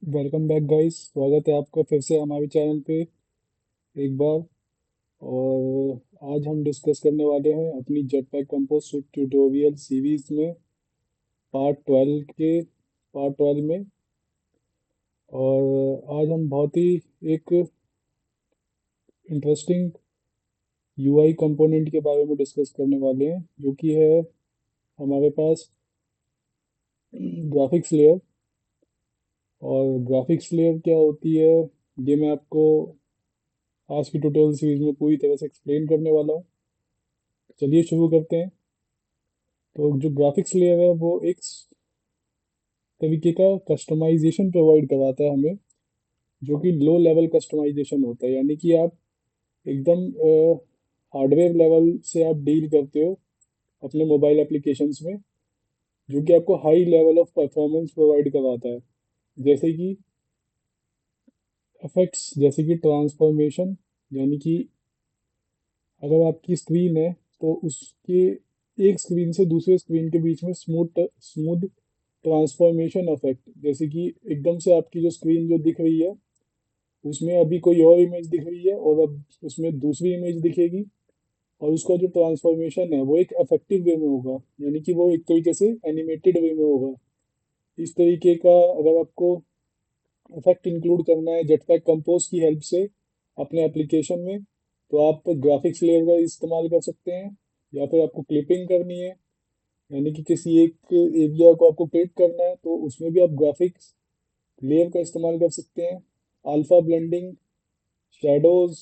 Welcome back guys. स्वागत है आपका फिर से हमारे चैनल पे एक बार। और आज हम डिस्कस करने वाले हैं अपनी जेटपैक कंपोज ट्यूटोरियल सीरीज में पार्ट 12 में। और आज हम बहुत ही एक इंटरेस्टिंग यूआई कंपोनेंट के बारे में डिस्कस करने वाले हैं, जो कि है हमारे पास ग्राफिक्स लेयर। और ग्राफिक्स लेयर क्या होती है, ये मैं आपको आज की ट्यूटोरियल सीरीज में पूरी तरह से एक्सप्लेन करने वाला हूँ। चलिए शुरू करते हैं। तो जो ग्राफिक्स लेयर है वो एक तरीके का कस्टमाइजेशन प्रोवाइड कराता है हमें, जो कि लो लेवल कस्टमाइजेशन होता है। यानी कि आप एकदम हार्डवेयर लेवल से आप डील करते हो अपने मोबाइल एप्लीकेशंस में, जो कि आपको high level of performance provide कराता है। जैसे कि इफेक्ट्स, जैसे कि ट्रांसफॉर्मेशन। यानी कि अगर आपकी स्क्रीन है तो उसके एक स्क्रीन से दूसरे स्क्रीन के बीच में स्मूथ स्मूथ ट्रांसफॉर्मेशन इफेक्ट। जैसे कि एकदम से आपकी जो स्क्रीन जो दिख रही है उसमें अभी कोई और इमेज दिख रही है और अब उसमें दूसरी इमेज दिखेगी, और उसका जो ट्रांसफॉर्मेशन है वो एक अफेक्टिव वे में होगा, यानी कि वो एक तरीके से एनिमेटेड वे में होगा। इस तरीके का अगर आपको इफेक्ट इंक्लूड करना है जेटपैक कंपोज की हेल्प से अपने एप्लीकेशन में, तो आप ग्राफिक्स लेयर का इस्तेमाल कर सकते हैं। या फिर आपको क्लिपिंग करनी है, यानी कि किसी एक एरिया को आपको क्लिप करना है, तो उसमें भी आप ग्राफिक्स लेयर का इस्तेमाल कर सकते हैं। अल्फा ब्लेंडिंग, शेडोज,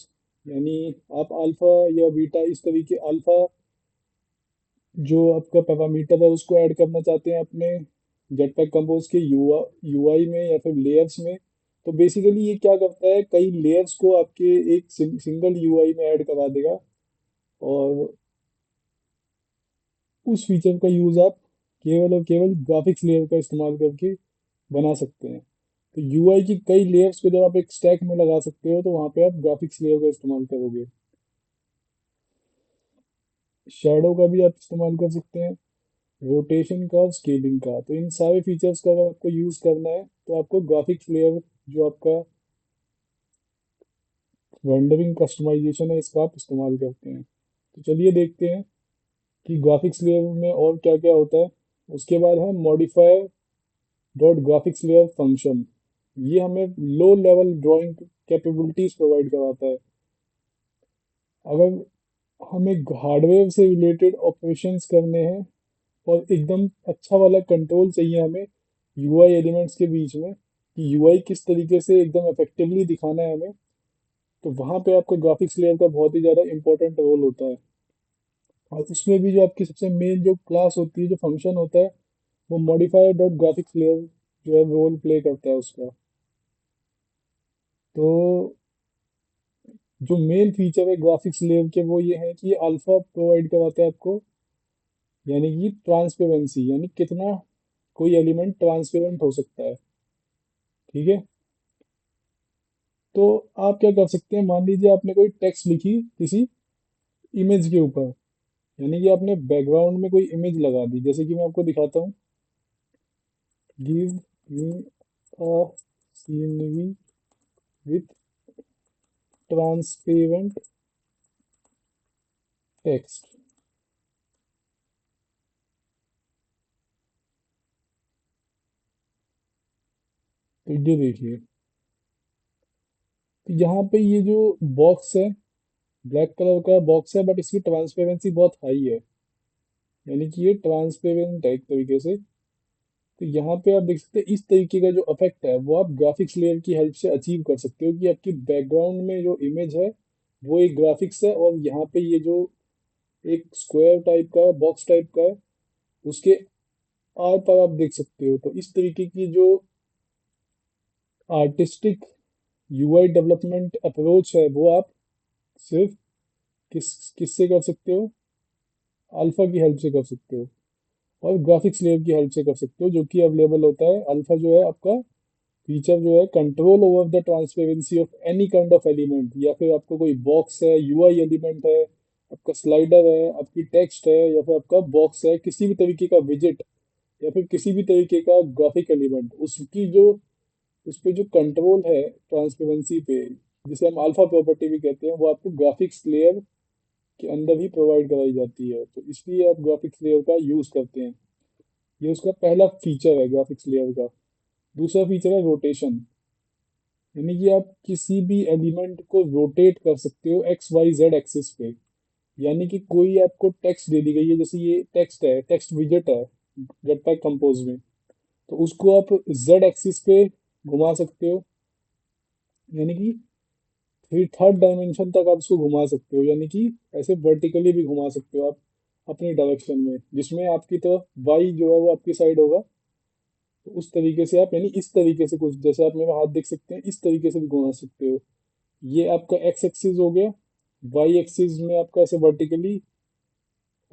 यानी आप अल्फा या बीटा, इस तरीके अल्फा जो आपका पैरामीटर है उसको ऐड करना चाहते हैं अपने जेटपैक कंपोज के यूआई में या फिर लेयर्स में। तो बेसिकली ये क्या करता है, कई लेयर्स को आपके एक सिंगल यूआई में ऐड करा देगा। और उस फीचर का यूज आप केवल और केवल ग्राफिक्स लेयर का इस्तेमाल करके बना सकते हैं। तो यूआई की कई लेयर्स को जब आप एक स्टैक में लगा सकते हो, तो वहां पे आप ग्राफिक्स लेयर का इस्तेमाल करोगे। शेडो का भी आप इस्तेमाल कर सकते हैं, रोटेशन का और स्केलिंग का। तो इन सारे फीचर्स का अगर आपको यूज करना है तो आपको ग्राफिक्स लेयर, जो आपका रेंडरिंग कस्टमाइजेशन है, इसका आप इस्तेमाल करते हैं। तो चलिए देखते हैं कि ग्राफिक्स लेयर में और क्या क्या होता है। उसके बाद है modifier dot graphics layer function. ये हमें low level drawing capabilities provide कराता है। अगर हमें हार्डवेयर से रिलेटेड ऑपरेशंस करने हैं और एकदम अच्छा वाला कंट्रोल चाहिए हमें यूआई एलिमेंट्स के बीच में, कि यूआई किस तरीके से एकदम इफेक्टिवली दिखाना है हमें, तो वहाँ पे आपका ग्राफिक्स लेयर का बहुत ही ज़्यादा इंपॉर्टेंट रोल होता है। और उसमें भी जो आपकी सबसे मेन जो क्लास होती है, जो फंक्शन होता है, वो मॉडिफायर डॉट ग्राफिक्स लेयर जो है रोल प्ले करता है उसका। तो जो मेन फीचर है ग्राफिक्स लेयर के वो ये है कि ये अल्फा प्रोवाइड करवाता है आपको, यानी कि ट्रांसपेरेंसी, यानी कितना कोई एलिमेंट ट्रांसपेरेंट हो सकता है। ठीक है। तो आप क्या कर सकते हैं, मान लीजिए आपने कोई टेक्स्ट लिखी किसी इमेज के ऊपर, यानी कि आपने बैकग्राउंड में कोई इमेज लगा दी। जैसे कि मैं आपको दिखाता हूँ, give me a scenery with transparent text. तो ये देखिए, तो यहाँ पे ये जो बॉक्स है, ब्लैक कलर का बॉक्स है, बट इसकी ट्रांसपेरेंसी बहुत हाई है, यानी कि ये ट्रांसपेरेंट है एक तरीके से। तो यहाँ पे आप देख सकते हैं इस तरीके का जो इफेक्ट है वो आप ग्राफिक्स लेयर की हेल्प से अचीव कर सकते हो, कि आपकी बैकग्राउंड में जो इमेज है वो एक ग्राफिक्स है, और यहाँ पे ये जो एक स्क्वायर टाइप का बॉक्स टाइप का है, उसके आर पर आप देख सकते हो। तो इस तरीके की जो आर्टिस्टिक यूआई डेवलपमेंट अप्रोच है वो आप सिर्फ किससे कर सकते हो, अल्फा की हेल्प से कर सकते हो, और ग्राफिक्स लेयर की हेल्प से कर सकते हो, जो कि अवेलेबल होता है। अल्फा जो है आपका फीचर जो है control over the transparency of any kind of element, या फिर आपका कोई बॉक्स है, यूआई एलिमेंट है, आपका स्लाइडर है, आपकी टेक्स्ट है, या फिर आपका बॉक्स है, किसी भी तरीके का विजेट, या फिर किसी भी तरीके का ग्राफिक एलिमेंट, उसकी जो उस पे जो कंट्रोल है ट्रांसपेरेंसी पे, जिसे हम अल्फा प्रॉपर्टी भी कहते हैं, वो आपको ग्राफिक्स लेयर के अंदर ही प्रोवाइड कराई जाती है। तो इसलिए आप ग्राफिक्स लेयर का यूज करते हैं। ये उसका पहला फीचर है ग्राफिक्स लेयर का। दूसरा फीचर है रोटेशन, यानी कि आप किसी भी एलिमेंट को रोटेट कर सकते हो एक्स वाई जेड एक्सिस पे। यानी कि कोई आपको टेक्स्ट दे दी गई है, जैसे ये टेक्स्ट है, टेक्स्ट विजेट है जेटपैक कंपोज में, तो उसको आप जेड एक्सिस पे घुमा सकते हो, यानी कि फिर थर्ड डायमेंशन तक आप उसको घुमा सकते हो, यानी कि ऐसे वर्टिकली भी घुमा सकते हो आप अपनी डायरेक्शन में, जिसमें आपकी तरफ वाई जो है वो आपकी साइड होगा। तो उस तरीके से आप, यानी इस तरीके से, कुछ जैसे आप मेरा हाथ देख सकते हैं, इस तरीके से भी घुमा सकते हो। ये आपका एक्स एक्सिस हो गया। वाई एक्सिस में आपका ऐसे वर्टिकली,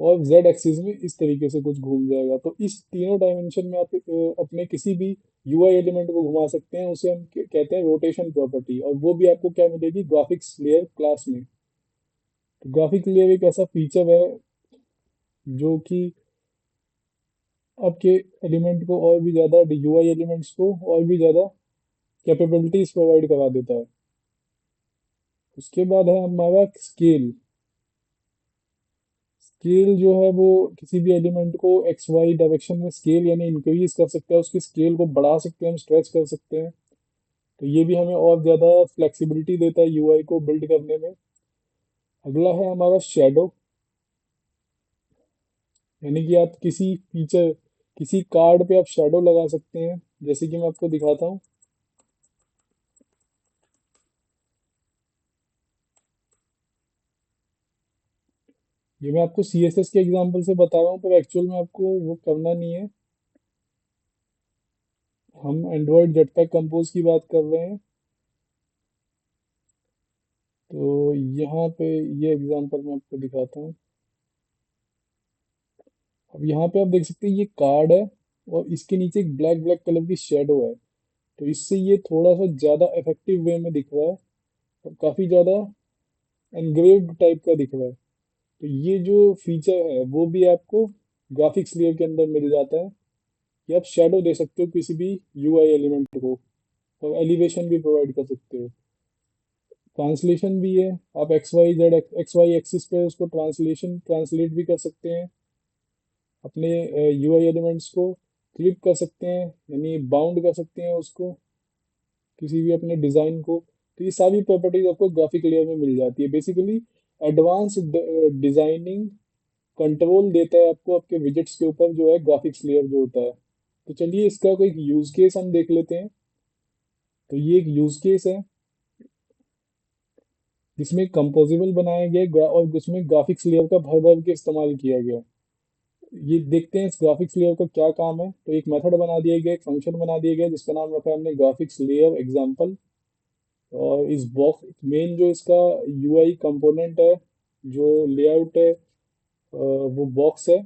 और जेड एक्सिस में इस तरीके से कुछ घूम जाएगा। तो इस तीनों डायमेंशन में आप अपने किसी भी यूआई एलिमेंट को घुमा सकते हैं, उसे हम कहते हैं रोटेशन प्रॉपर्टी, और वो भी आपको क्या मिलेगी ग्राफिक्स लेयर क्लास में। तो ग्राफिक्स लेयर एक ऐसा फीचर है जो कि आपके एलिमेंट को और भी ज़्यादा, यूआई एलिमेंट्स को और भी ज़्यादा कैपेबिलिटीज प्रोवाइड करा देता है। उसके बाद है हमारा स्केल। स्केल जो है वो किसी भी एलिमेंट को एक्स वाई डायरेक्शन में स्केल यानी इंक्रीज कर सकता है, उसकी स्केल को बढ़ा सकते हैं हम, स्ट्रेच कर सकते हैं। तो ये भी हमें और ज़्यादा फ्लेक्सिबिलिटी देता है यूआई को बिल्ड करने में। अगला है हमारा शेडो, यानी कि आप किसी फीचर, किसी कार्ड पे आप शेडो लगा सकते हैं। जैसे कि मैं आपको दिखाता हूँ, ये मैं आपको सीएसएस के एग्जांपल से बता रहा हूँ, पर एक्चुअल में आपको वो करना नहीं है। हम एंड्रॉयड जेटपैक कंपोज की बात कर रहे हैं। तो यहाँ पे ये एग्जांपल मैं आपको दिखाता हूँ। अब यहाँ पे आप देख सकते हैं ये कार्ड है, और इसके नीचे एक ब्लैक ब्लैक कलर की शेडो है। तो इससे ये थोड़ा सा ज़्यादा इफेक्टिव वे में दिख रहा है, और काफ़ी ज़्यादा एनग्रेव्ड टाइप का दिख रहा है। तो ये जो फीचर है वो भी आपको ग्राफिक्स लेयर के अंदर मिल जाता है, कि आप शेडो दे सकते हो किसी भी यूआई एलिमेंट को, और एलिवेशन भी प्रोवाइड कर सकते हो। ट्रांसलेशन भी है, आप एक्स वाई एक्सिस पे उसको ट्रांसलेट भी कर सकते हैं, अपने यूआई एलिमेंट्स को क्लिप कर सकते हैं, यानी बाउंड कर सकते हैं उसको, किसी भी अपने डिज़ाइन को। तो ये सारी प्रॉपर्टीज आपको ग्राफिक लेयर में मिल जाती है। बेसिकली एडवांस डिजाइनिंग कंट्रोल देता है आपको आपके विजेट्स के ऊपर, जो है ग्राफिक्स लेयर जो होता है। तो चलिए इसका कोई यूज केस हम देख लेते हैं। तो ये एक यूज केस है जिसमें कंपोजिबल बनाया गया है, और उसमें ग्राफिक्स लेयर का भर भर के इस्तेमाल किया गया है। ये देखते हैं इस ग्राफिक्स लेयर का क्या काम है। तो एक मेथड बना दिया गया, एक फंक्शन बना दिया गया, जिसका नाम रखा है हमने ग्राफिक्स लेयर एग्जांपल। और इस बॉक्स मेन जो इसका यूआई कंपोनेंट है, जो लेआउट है, वो बॉक्स है।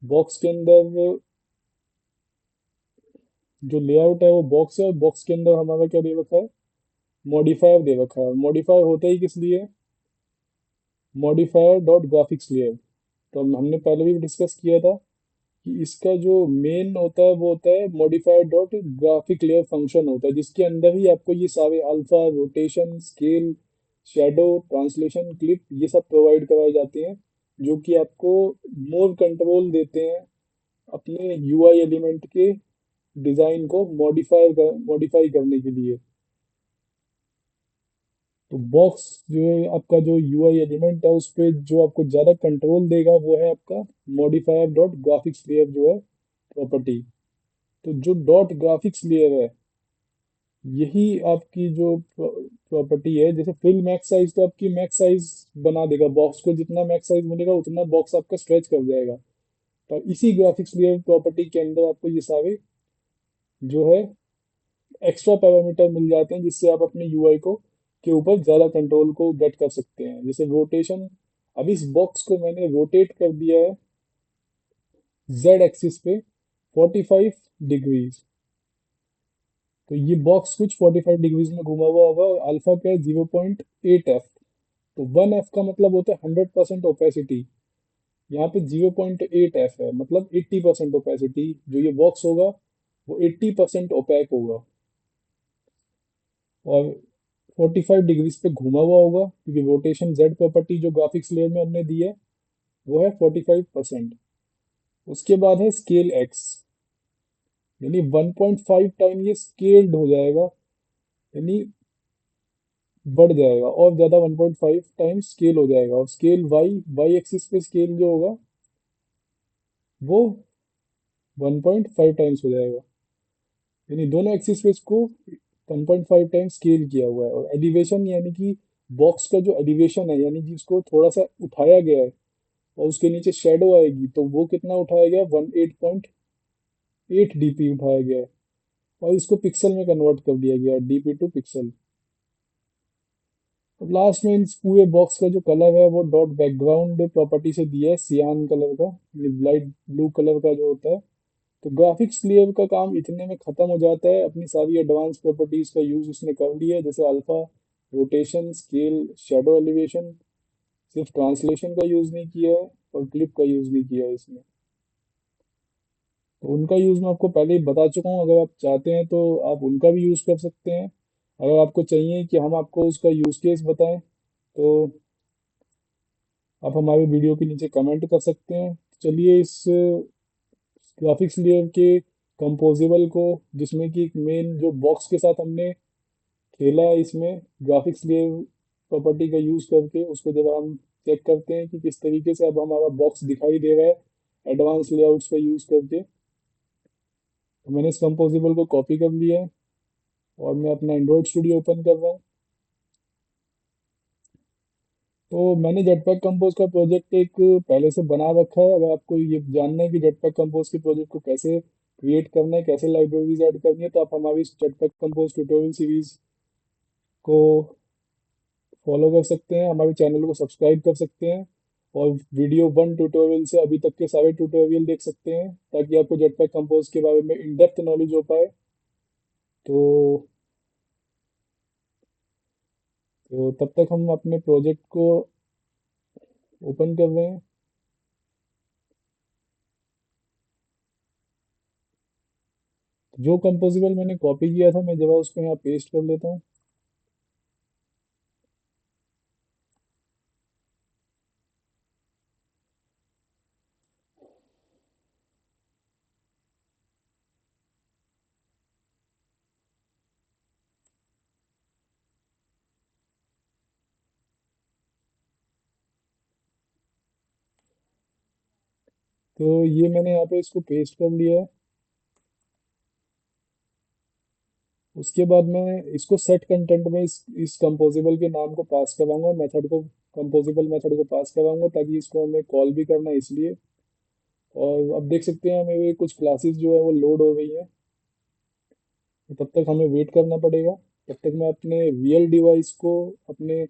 बॉक्स के अंदर जो लेआउट है वो बॉक्स है, और बॉक्स के अंदर हमारा क्या दे रखा है, मॉडिफायर दे रखा है। मॉडिफायर होता ही किस लिए, मॉडिफायर डॉट ग्राफिक्स लेयर। तो हमने पहले भी डिस्कस किया था कि इसका जो मेन होता है वो होता है modifier dot graphic layer function होता है, जिसके अंदर ही आपको ये सारे alpha, rotation, scale, shadow, translation, clip, ये सब प्रोवाइड कराए जाते हैं, जो कि आपको मोर कंट्रोल देते हैं अपने यूआई एलिमेंट के डिजाइन को मॉडिफाई करने के लिए। तो बॉक्स जो है आपका, जो यूआई एलिमेंट है उस पे जो आपको ज़्यादा कंट्रोल देगा वो है आपका मॉडिफायर डॉट ग्राफिक्स लेयर जो है प्रॉपर्टी। तो जो डॉट ग्राफिक्स लेयर है, यही आपकी जो प्रॉपर्टी है, जैसे फिल मैक्स साइज, तो आपकी मैक्स साइज बना देगा बॉक्स को, जितना मैक्स साइज मिलेगा उतना बॉक्स आपका स्ट्रेच कर जाएगा। तो इसी ग्राफिक्स लेयर प्रॉपर्टी के अंदर आपको ये सारे जो है एक्स्ट्रा पैरामीटर मिल जाते हैं, जिससे आप अपने यूआई को के ऊपर ज़्यादा कंट्रोल को गेट कर सकते हैं। जैसे रोटेशन, अब इस बॉक्स को मैंने रोटेट कर दिया है जेड एक्सिस पे 45 डिग्रीज। तो ये बॉक्स कुछ 45 डिग्रीज में घुमा हुआ होगा, और अल्फा क्या है 0.8 एफ। तो 1 एफ का मतलब होता है 100% ओपेसिटी। यहाँ पे 0.8 एफ है, मतलब 80% ओपेसिटी। जो ये बॉक्स होगा वो 80% ओपैक होगा। और 45 डिग्रीज पे घुमा हुआ होगा, क्योंकि रोटेशन जेड प्रॉपर्टी जो ग्राफिक्स लेयर में हमने दी है वो है 45%। उसके बाद है स्केल एक्स, यानी 1.5 टाइम ये स्केल्ड हो जाएगा, यानी बढ़ जाएगा और ज़्यादा 1.5 टाइम स्केल हो जाएगा। और स्केल वाई वाई एक्सिस पे स्केल जो होगा वो 1.5 टाइम्स हो जाएगा, यानी दोनों एक्सिस पे इसको 1.5 टाइम स्केल किया हुआ है। और एलिवेशन यानी कि बॉक्स का जो एलिवेशन है, यानी जिसको थोड़ा सा उठाया गया है और उसके नीचे शेडो आएगी, तो वो कितना उठाया गया है, 18.8 डीपी उठाया गया है। और इसको पिक्सल में कन्वर्ट कर दिया गया है, डीपी टू पिक्सल। तो लास्ट में इस पूरे बॉक्स का जो कलर है वो डॉट बैकग्राउंड प्रॉपर्टी से दिया है, सियान कलर का, लाइट ब्लू कलर का जो होता है। तो ग्राफिक्स लेयर का काम इतने में खत्म हो जाता है। अपनी सारी एडवांस प्रॉपर्टीज का यूज उसने कर लिया है, जैसे alpha, rotation, scale, shadow elevation. सिर्फ ट्रांसलेशन का यूज नहीं किया है और क्लिप का यूज नहीं किया है इसमें। तो उनका यूज मैं आपको पहले ही बता चुका हूँ, अगर आप चाहते हैं तो आप उनका भी यूज कर सकते हैं। अगर आपको चाहिए कि हम आपको उसका यूज केस बताएं, तो आप हमारे वीडियो के नीचे कमेंट कर सकते हैं। चलिए इस ग्राफिक्स लेयर के कंपोजिबल को, जिसमें कि एक मेन जो बॉक्स के साथ हमने खेला है, इसमें ग्राफिक्स लेयर प्रॉपर्टी का यूज करके उसको जब हम चेक करते हैं कि किस तरीके से अब हमारा बॉक्स दिखाई दे रहा है एडवांस लेआउट्स का यूज करके, तो मैंने इस कंपोजिबल को कॉपी कर लिया है और मैं अपना एंड्रॉइड स्टूडियो ओपन कर रहा हूँ। तो मैंने जेटपैक कंपोज का प्रोजेक्ट एक पहले से बना रखा है। अगर आपको ये जानना है कि जेटपैक कंपोज के प्रोजेक्ट को कैसे क्रिएट करना है, कैसे लाइब्रेरीज ऐड करनी है, तो आप हमारी इस जेटपैक कंपोज ट्यूटोरियल सीरीज को फॉलो कर सकते हैं, हमारे चैनल को सब्सक्राइब कर सकते हैं और वीडियो 1 ट्यूटोरियल से अभी तक के सारे ट्यूटोरियल देख सकते हैं, ताकि आपको जेटपैक कंपोज के बारे में इन डेप्थ नॉलेज हो पाए। तो तब तक हम अपने प्रोजेक्ट को ओपन कर रहे हैं। जो कंपोजिबल मैंने कॉपी किया था, मैं जरा उसको यहाँ पेस्ट कर लेता हूँ। तो ये मैंने यहाँ पे इसको पेस्ट कर लिया है। उसके बाद मैं इसको सेट कंटेंट में इस कंपोजिबल के नाम को पास कराऊंगा, मेथड को, कंपोजिबल मेथड को पास कराऊंगा, ताकि इसको हमें कॉल भी करना है इसलिए। और अब देख सकते हैं मेरे कुछ क्लासेस जो है वो लोड हो गई है। तो तब तक हमें वेट करना पड़ेगा। तब तक मैं अपने रियल डिवाइस को अपने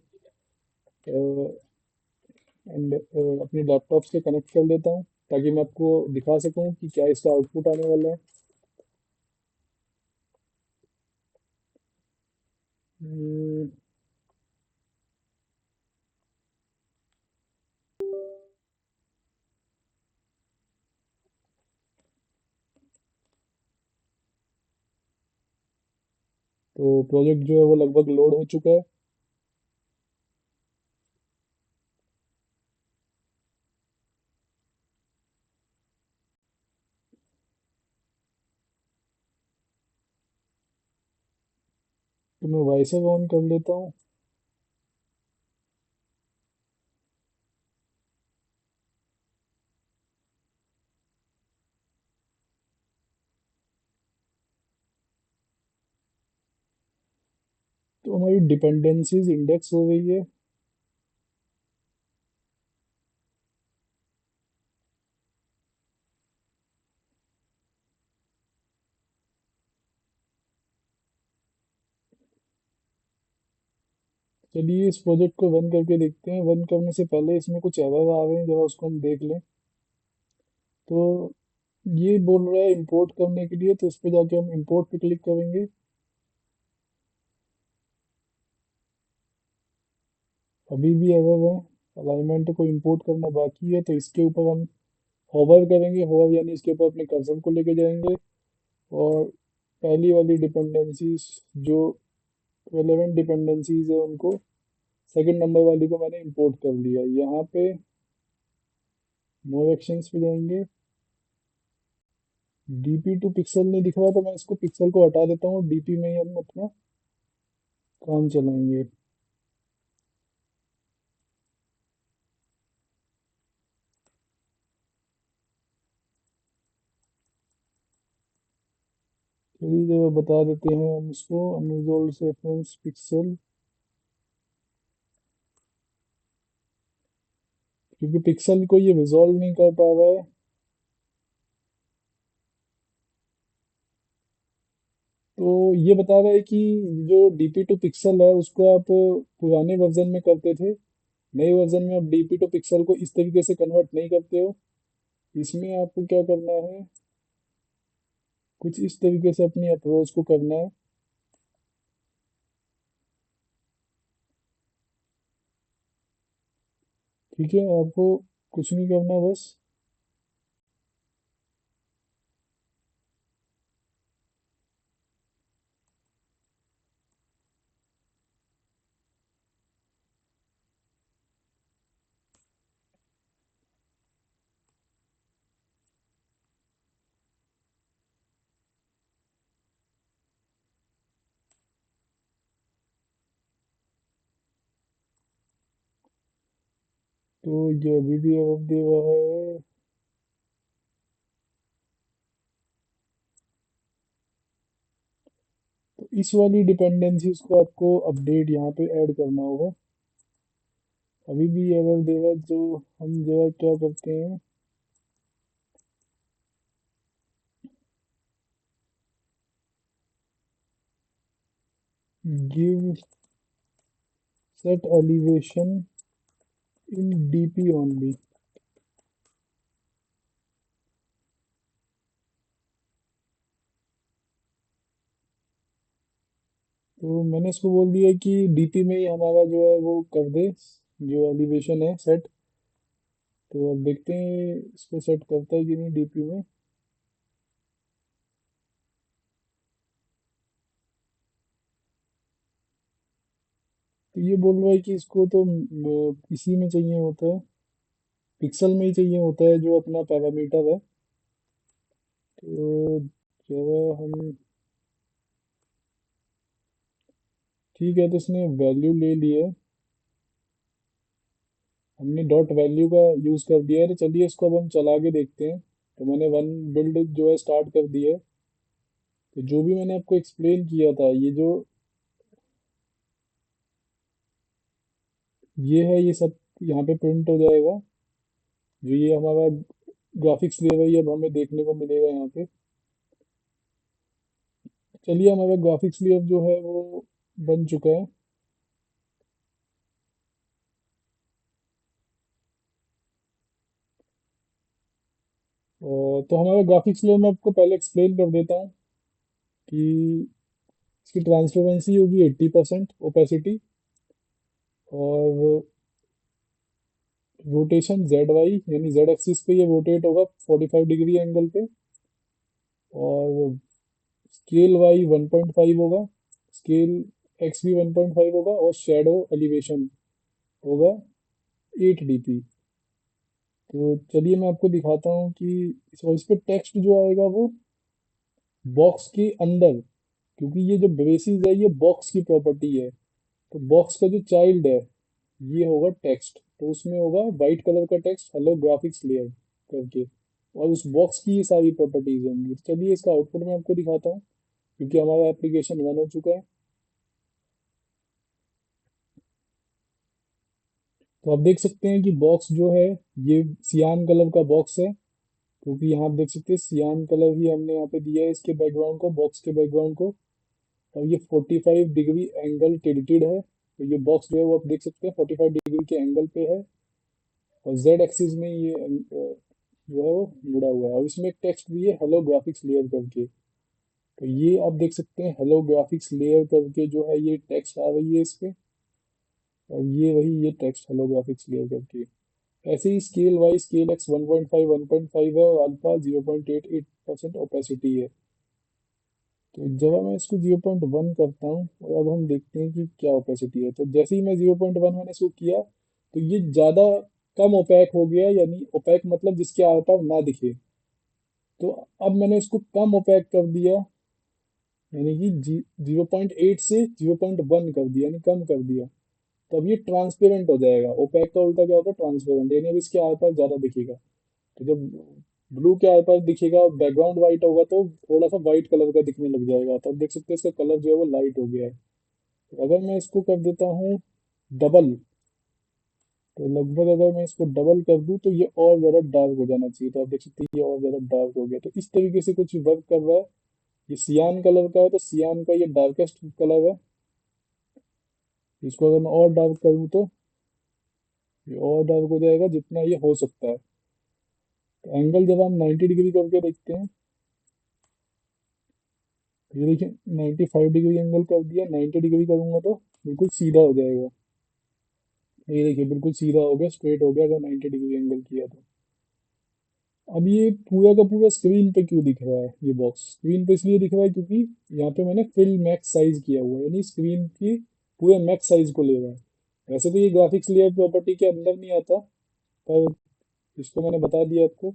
अपने लैपटॉप से कनेक्ट कर लेता हूँ, ताकि मैं आपको दिखा सकूँ कि क्या इसका आउटपुट आने वाला है। हम्म, तो प्रोजेक्ट जो है वो लगभग लोड हो चुका है। तो मैं वॉइस ऑन कर लेता हूँ। तो हमारी डिपेंडेंसीज इंडेक्स हो गई है। चलिए इस प्रोजेक्ट को रन करके देखते हैं। रन करने से पहले इसमें कुछ एरर आ रहे हैं, जरा उसको हम देख लें। तो ये बोल रहा है इंपोर्ट करने के लिए, तो इस पे जाके हम इंपोर्ट पे क्लिक करेंगे। अभी भी एरर है, अलाइनमेंट को इंपोर्ट करना बाकी है। तो इसके ऊपर हम होवर करेंगे, होवर यानी इसके ऊपर अपने कर्सर को लेके जाएंगे और पहली वाली डिपेंडेंसीज जो रेलेवेंट डिपेंडेंसीज है उनको, सेकंड नंबर वाली को मैंने इंपोर्ट कर लिया। यहाँ पे मोर एक्शंस पे जाएंगे, डीपी टू पिक्सल नहीं दिख रहा तो मैं इसको पिक्सल को हटा देता हूँ, डीपी में ही हम अपना काम चलाएंगे। चलिए जब बता देते हैं हम इसको, अनरिजॉल्व से रेफरेंस पिक्सल, क्योंकि पिक्सल को ये रिजॉल्व नहीं कर पा रहा है। तो ये बता रहा है कि जो डीपी टू पिक्सल है उसको आप पुराने वर्जन में करते थे, नए वर्जन में आप डीपी टू पिक्सल को इस तरीके से कन्वर्ट नहीं करते हो। इसमें आपको क्या करना है, कुछ इस तरीके से अपनी अप्रोच को करना है। ठीक है, आपको कुछ नहीं करना, बस तो ये अभी भी अब दे रहा है। तो इस वाली डिपेंडेंसीज को आपको अपडेट यहाँ पे ऐड करना होगा। अभी भी एरर दे रहा है, जो हम जो है क्या करते हैं, give set elevation in DP only. तो मैंने इसको बोल दिया कि डीपी में ही हमारा जो है वो कर दे, जो एलिवेशन है सेट। तो अब देखते हैं इसको सेट करता है कि नहीं डीपी में। तो ये बोल रहा है कि इसको तो इसी में चाहिए होता है, पिक्सल में ही चाहिए होता है जो अपना पैरामीटर है। तो जब हम, ठीक है, तो इसने वैल्यू ले ली है, हमने डॉट वैल्यू का यूज़ कर दिया है। तो चलिए इसको अब हम चला के देखते हैं। तो मैंने वन बिल्ड जो है स्टार्ट कर दिया है। तो जो भी मैंने आपको एक्सप्लेन किया था, ये जो ये है, ये सब यहाँ पे प्रिंट हो जाएगा। जो ये हमारा ग्राफिक्स लेयर है, ये अब हमें देखने को मिलेगा यहाँ पे। चलिए हमारा ग्राफिक्स लेयर जो है वो बन चुका है। और तो हमारा ग्राफिक्स लेयर मैं आपको पहले एक्सप्लेन कर देता हूँ कि इसकी ट्रांसपेरेंसी होगी 80%, ओपेसिटी, और रोटेशन जेड वाई यानी जेड एक्सिस पे ये रोटेट होगा 45 डिग्री एंगल पे। और स्केल वाई 1.5 होगा, स्केल एक्स भी 1.5 होगा, और शेडो एलिवेशन होगा 8 dp। तो चलिए मैं आपको दिखाता हूँ कि इस पे टेक्स्ट जो आएगा वो बॉक्स के अंदर, क्योंकि ये जो ब्रेसिस है ये बॉक्स की प्रॉपर्टी है। तो बॉक्स का जो चाइल्ड है ये होगा टेक्स्ट, तो उसमें होगा वाइट कलर का टेक्स्ट हेलो ग्राफिक्स लेयर करके, और उस बॉक्स की ये सारी प्रॉपर्टीज होंगी। तो चलिए इसका आउटपुट मैं आपको दिखाता हूँ, क्योंकि हमारा एप्लीकेशन रन हो चुका है। तो आप देख सकते हैं कि बॉक्स जो है ये सियान कलर का बॉक्स है, क्योंकि यहाँ आप देख सकते हैं सियान कलर ही हमने यहाँ पे दिया है इसके बैकग्राउंड को, बॉक्स के बैकग्राउंड को। और ये 45 डिग्री एंगल टिल्टेड है, तो ये बॉक्स जो है वो आप देख सकते हैं 45 डिग्री के एंगल पे है। और जेड एक्सिस में ये जो है वो मुड़ा हुआ है, और इसमें एक टेक्स्ट भी है हेलो ग्राफिक्स लेयर करके। तो ये आप देख सकते हैं हेलो ग्राफिक्स लेयर करके जो है ये टेक्स्ट आ रही है इस पे। और ये वही ये टेक्स्ट हेलो ग्राफिक्स लेयर करके। ऐसे ही स्केल वाई स्केल एक्स 1.5 1.5 है, और अल्फा 0.88% ओपेसिटी है। तो जब मैं इसको 0.1 करता हूँ और अब हम देखते हैं कि क्या ओपेसिटी है। तो जैसे ही मैं 0.1 मैंने इसको किया तो ये ज़्यादा कम ओपैक हो गया, यानी ओपैक मतलब जिसके आर पार ना दिखे। तो अब मैंने इसको कम ओपैक कर दिया, यानी कि 0.8 से 0.1 कर दिया, यानी कम कर दिया। तो अब ये ट्रांसपेरेंट हो जाएगा। ओपैक का उल्टा क्या होता है? ट्रांसपेरेंट, यानी अब इसके आर पार ज़्यादा दिखेगा। तो जब ब्लू के आर पार दिखेगा, बैकग्राउंड वाइट होगा तो थोड़ा सा वाइट कलर का दिखने लग जाएगा। तो अब देख सकते हैं इसका कलर जो है वो लाइट हो गया है। तो अगर मैं इसको कर देता हूँ डबल, तो लगभग अगर मैं इसको डबल कर दूं तो ये और ज़्यादा डार्क हो जाना चाहिए। तो आप देख सकते हैं ये और ज़्यादा डार्क हो गया। तो इस तरीके से कुछ वर्क कर रहा है। ये सियान कलर का है तो सियान का ये डार्केस्ट कलर है। इसको अगर मैं और डार्क करूँ तो ये और डार्क हो जाएगा जितना ये हो सकता है। तो एंगल जब हम 90 डिग्री करके देखते हैं, तो ये देखिए 95 डिग्री एंगल कर दिया। 90 डिग्री करूंगा तो बिल्कुल सीधा हो जाएगा। ये देखिए बिल्कुल सीधा हो गया, स्ट्रेट हो गया अगर 90 डिग्री एंगल किया तो। अब ये पूरा का पूरा स्क्रीन पे क्यों दिख रहा है? ये बॉक्स स्क्रीन पे इसलिए दिख रहा है क्योंकि यहाँ पे मैंने फिल मैक्स साइज किया हुआ है, यानी स्क्रीन की पूरे मैक्स साइज को ले रहा है। वैसे तो ये ग्राफिक्स लेयर प्रॉपर्टी के अंदर नहीं आता, पर इसको मैंने बता दिया आपको।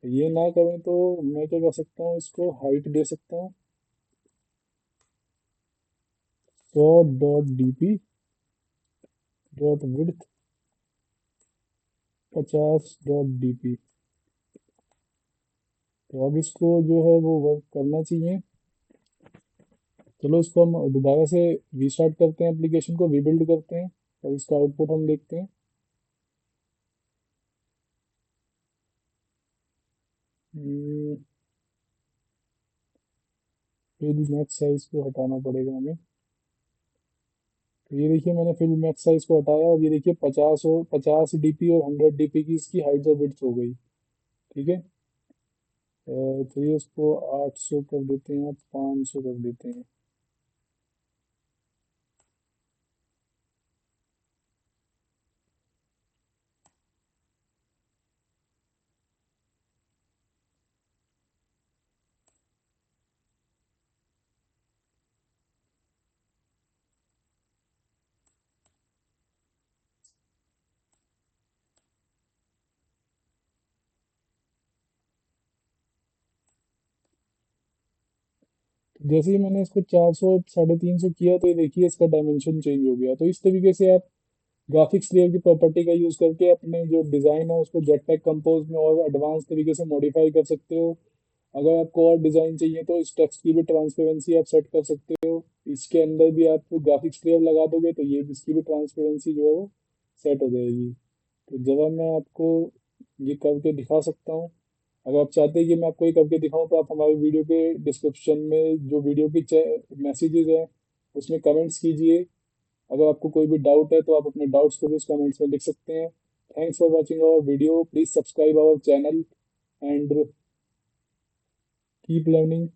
ये ना करें तो मैं क्या कर सकता हूँ, इसको हाइट दे सकता हूँ 100.dp डॉट विड्थ 50.dp। तो अब इसको जो है वो वर्क करना चाहिए। चलो इसको हम दोबारा से रीस्टार्ट करते हैं, एप्लीकेशन को रीबिल्ड करते हैं और इसका आउटपुट हम देखते हैं। फिल मैक्स साइज को हटाना पड़ेगा हमें। तो ये देखिए मैंने फिल मैक्स साइज को हटाया और ये देखिए 50 डीपी और 100 डीपी की इसकी हाइट और विड्थ हो गई। ठीक है। तो ये इसको 800 कर देते हैं, 500 कर देते हैं। जैसे ही मैंने इसको 400 350 किया तो ये देखिए इसका डायमेंशन चेंज हो गया। तो इस तरीके से आप ग्राफिक्स लेयर की प्रॉपर्टी का यूज करके अपने जो डिजाइन है उसको जेटपैक कंपोज में और एडवांस तरीके से मॉडिफाई कर सकते हो। अगर आपको और डिजाइन चाहिए तो इस टेक्स्ट की भी ट्रांसपेरेंसी आप सेट कर सकते हो। इसके अंदर भी आप ग्राफिक्स लेयर लगा दोगे तो ये इसकी भी ट्रांसपेरेंसी जो है वो सेट हो जाएगी। तो जरा मैं आपको ये करके दिखा सकता हूँ। अगर आप चाहते हैं कि मैं आपको ये करके दिखाऊं तो आप हमारे वीडियो के डिस्क्रिप्शन में जो वीडियो की मैसेजेस हैं उसमें कमेंट्स कीजिए। अगर आपको कोई भी डाउट है तो आप अपने डाउट्स को भी उस कमेंट्स में लिख सकते हैं। Thanks for watching our video, please subscribe our channel and keep learning.